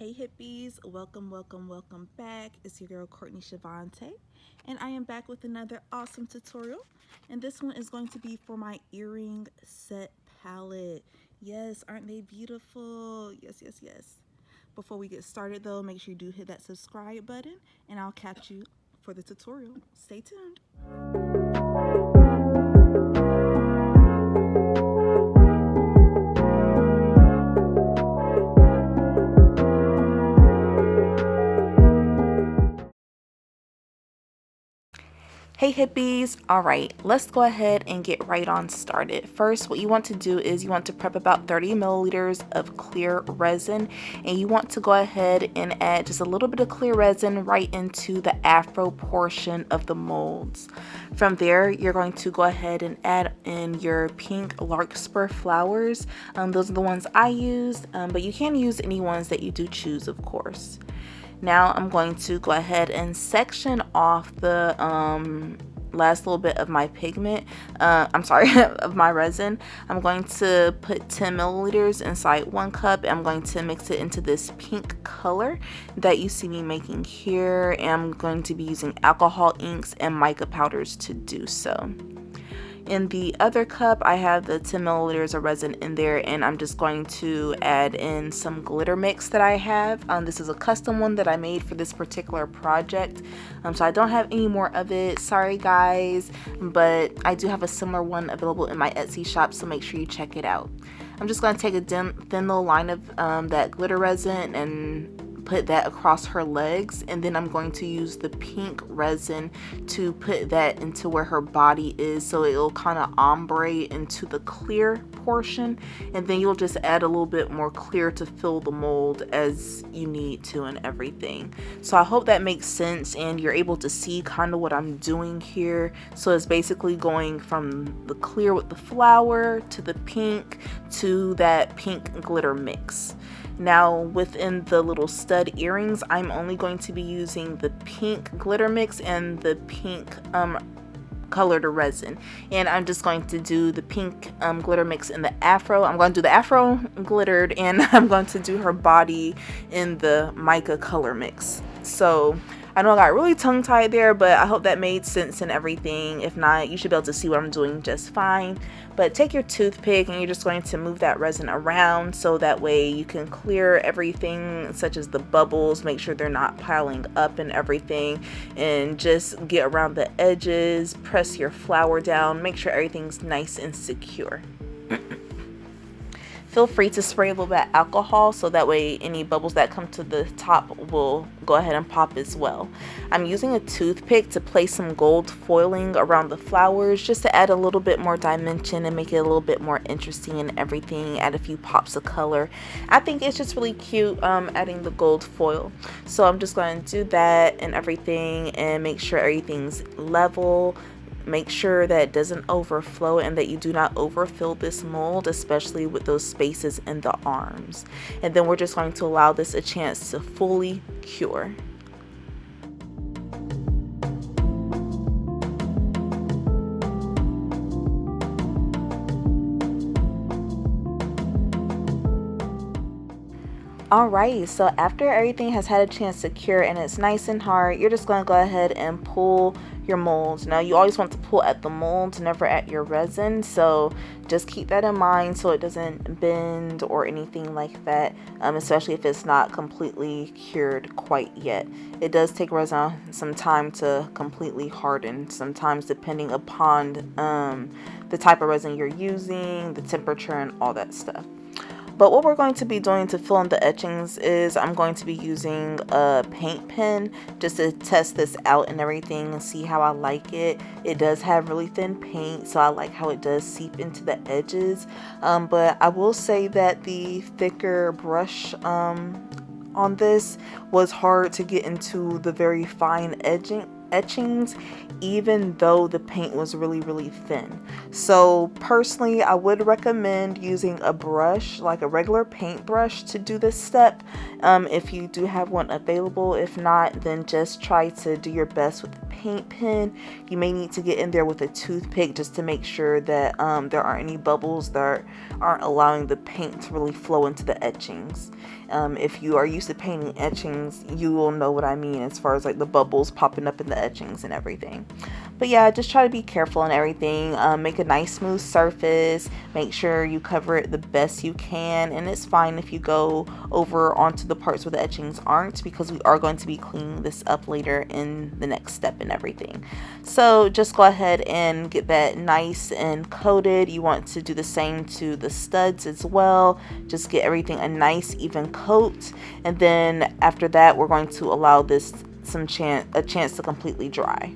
Hey hippies, welcome back. It's your girl Courtney Shavante, and I am back with another awesome tutorial. And this one is going to be for my earring set palette. Yes, aren't they beautiful? Yes. Before we get started though, make sure you do hit that subscribe button, and I'll catch you for the tutorial. Stay tuned. Hey hippies, all right, let's go ahead and get right on started. First, what you want to do is you want to prep about 30 milliliters of clear resin, and you want to go ahead and add just a little bit of clear resin right into the Afro portion of the molds. From there, you're going to go ahead and add in your pink larkspur flowers. Those are the ones I used, but you can use any ones that you do choose, of course. Now I'm going to go ahead and section off the last little bit of my pigment, of my resin. I'm going to put 10 milliliters inside 1 cup. I'm going to mix it into this pink color that you see me making here. And I'm going to be using alcohol inks and mica powders to do so. In the other cup, I have the 10 milliliters of resin in there, and I'm just going to add in some glitter mix that I have. This is a custom one that I made for this particular project, so I don't have any more of it. Sorry guys, but I do have a similar one available in my Etsy shop, so make sure you check it out. I'm just going to take a thin little line of that glitter resin and put that across her legs, and then I'm going to use the pink resin to put that into where her body is, so it'll kind of ombre into the clear portion, and then you'll just add a little bit more clear to fill the mold as you need to and everything. So I hope that makes sense and you're able to see kind of what I'm doing here. So it's basically going from the clear with the flower to the pink to that pink glitter mix. Now within the little stud earrings, I'm only going to be using the pink glitter mix and the pink colored resin, and I'm just going to do the pink glitter mix in the Afro. I'm going to do the Afro glittered, and I'm going to do her body in the mica color mix. So I know I got really tongue-tied there, but I hope that made sense and everything. If not, you should be able to see what I'm doing just fine. But take your toothpick and you're just going to move that resin around so that way you can clear everything, such as the bubbles, make sure they're not piling up and everything, and just get around the edges, press your flower down, make sure everything's nice and secure. Feel free to spray a little bit of alcohol so that way any bubbles that come to the top will go ahead and pop as well. I'm using a toothpick to place some gold foiling around the flowers just to add a little bit more dimension and make it a little bit more interesting and everything, add a few pops of color. I think it's just really cute adding the gold foil. So I'm just going to do that and everything and make sure everything's level. Make sure that it doesn't overflow and that you do not overfill this mold, especially with those spaces in the arms. And then we're just going to allow this a chance to fully cure. Alright, so after everything has had a chance to cure and it's nice and hard, you're just going to go ahead and pull your molds. Now you always want to pull at the molds, never at your resin, so just keep that in mind so it doesn't bend or anything like that, especially if it's not completely cured quite yet. It does take resin some time to completely harden, sometimes depending upon the type of resin you're using, the temperature, and all that stuff. But what we're going to be doing to fill in the etchings is I'm going to be using a paint pen just to test this out and everything and see how I like it. It does have really thin paint, so I like how it does seep into the edges. But I will say that the thicker brush on this was hard to get into the very fine etchings, even though the paint was really thin. So personally, I would recommend using a brush, like a regular paint brush, to do this step, if you do have one available. If not, then just try to do your best with the paint pen. You may need to get in there with a toothpick just to make sure that there aren't any bubbles that aren't allowing the paint to really flow into the etchings. If you are used to painting etchings, you will know what I mean as far as like the bubbles popping up in the etchings and everything. But yeah, just try to be careful and everything. Make a nice smooth surface. Make sure you cover it the best you can, and it's fine if you go over onto the parts where the etchings aren't, because we are going to be cleaning this up later in the next step and everything. So just go ahead and get that nice and coated. You want to do the same to the studs as well. Just get everything a nice even coat, and then after that we're going to allow this a chance to completely dry.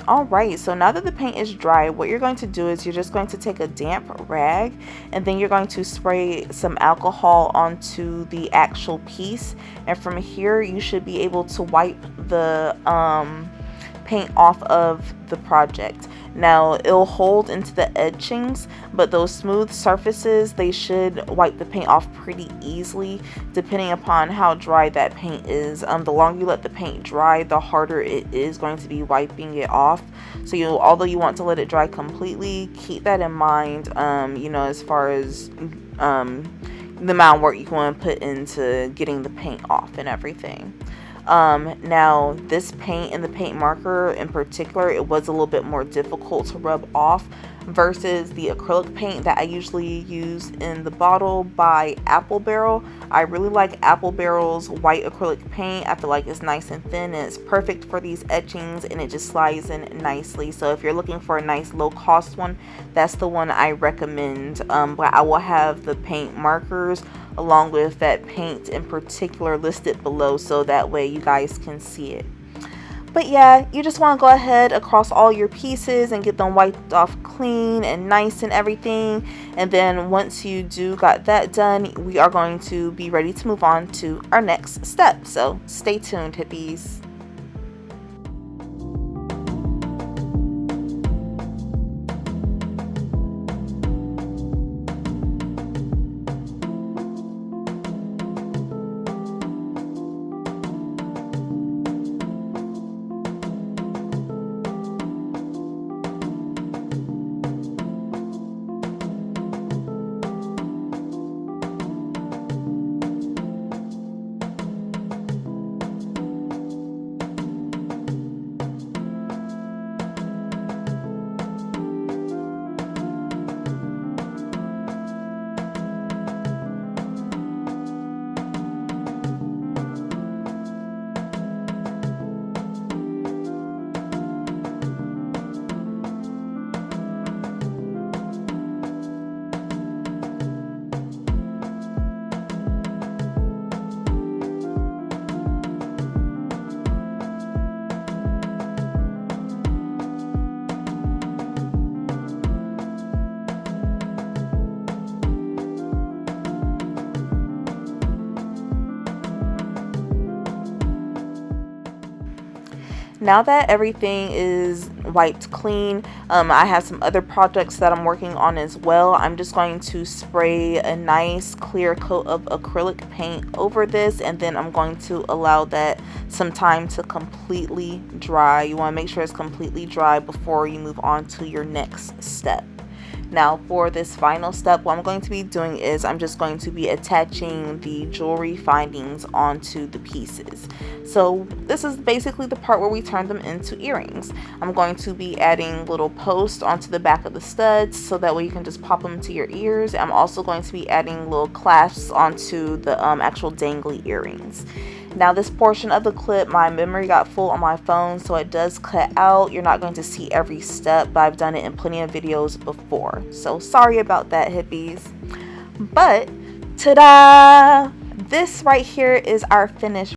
Alright, so now that the paint is dry, what you're going to do is you're just going to take a damp rag, and then you're going to spray some alcohol onto the actual piece, and from here you should be able to wipe the paint off of the project. Now it'll hold into the etchings, but those smooth surfaces, they should wipe the paint off pretty easily depending upon how dry that paint is. The longer you let the paint dry, the harder it is going to be wiping it off. So although you want to let it dry completely, keep that in mind, as far as the amount of work you want to put into getting the paint off and everything. Now this paint and the paint marker in particular, it was a little bit more difficult to rub off. versus the acrylic paint that I usually use in the bottle by Apple Barrel. I really like Apple Barrel's white acrylic paint. I feel like it's nice and thin and it's perfect for these etchings, and it just slides in nicely. So if you're looking for a nice low cost one, that's the one I recommend. But I will have the paint markers along with that paint in particular listed below, so that way you guys can see it. But yeah, you just want to go ahead across all your pieces and get them wiped off clean and nice and everything. And then once you do got that done, we are going to be ready to move on to our next step. So stay tuned, hippies. Now that everything is wiped clean, I have some other projects that I'm working on as well. I'm just going to spray a nice clear coat of acrylic paint over this, and then I'm going to allow that some time to completely dry. You want to make sure it's completely dry before you move on to your next step. Now for this final step, what I'm going to be doing is I'm just going to be attaching the jewelry findings onto the pieces. So this is basically the part where we turn them into earrings. I'm going to be adding little posts onto the back of the studs so that way you can just pop them to your ears. I'm also going to be adding little clasps onto the actual dangly earrings. Now this portion of the clip, my memory got full on my phone, so it does cut out. You're not going to see every step, but I've done it in plenty of videos before. So sorry about that, hippies. But ta-da! This right here is our finished